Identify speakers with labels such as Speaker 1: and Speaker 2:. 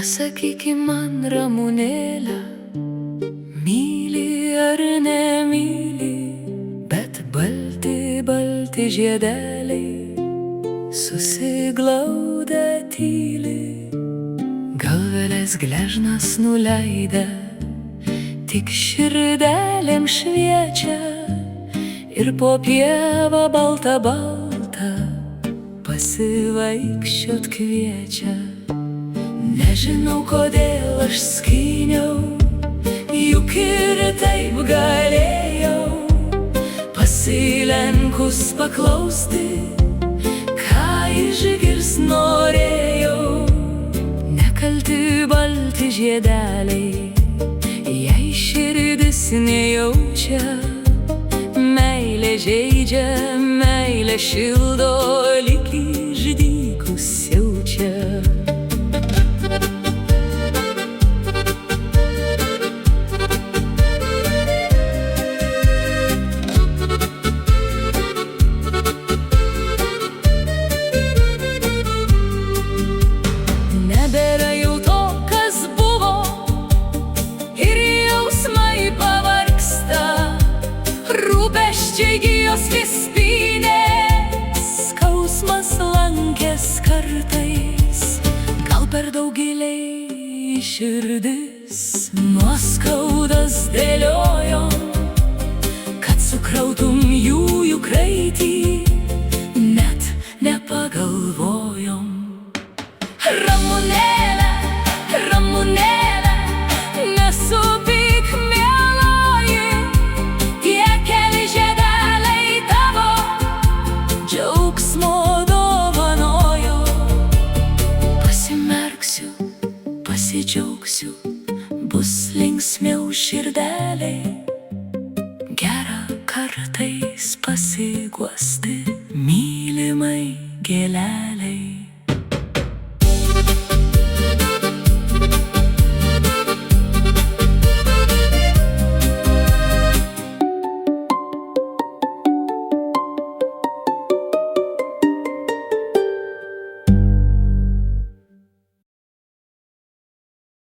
Speaker 1: Pasakyk man, Ramunėle, myli ar nemyli, bet balti žiedeliai susiglaudę tyli. Galvelės gležnas nuleidę, tik širdelėm šviečia, ir po pievą baltą pasivaikščiot kviečia. Nežinau, kodėl aš skyniau, juk ir taip galėjau pasilenkus paklausti, ką išgirs norėjau. Nekalti balti žiedeliai, jei širdis nejaučia, meilė žeidžia, meilė šildo, lyg išdykus siaučia. Nebėra jau to, kas buvo, ir jausmai pavargsta, rūpesčiai gijos vis spynės, skausmas lankės kartais, gal per daug giliai širdis nuoskaudas dėliojom, kad sukrautum jų kraitį, net nepagalvojom. Ramunėle, Ramunėle, nesupyk, mieloji, tie keli žiedeliai tavo džiaugsmo dovanojo. Pasimerksiu, pasidžiaugsiu, bus linksmiau širdeliai, gera kartais pasiguosti mylimai gėlelei.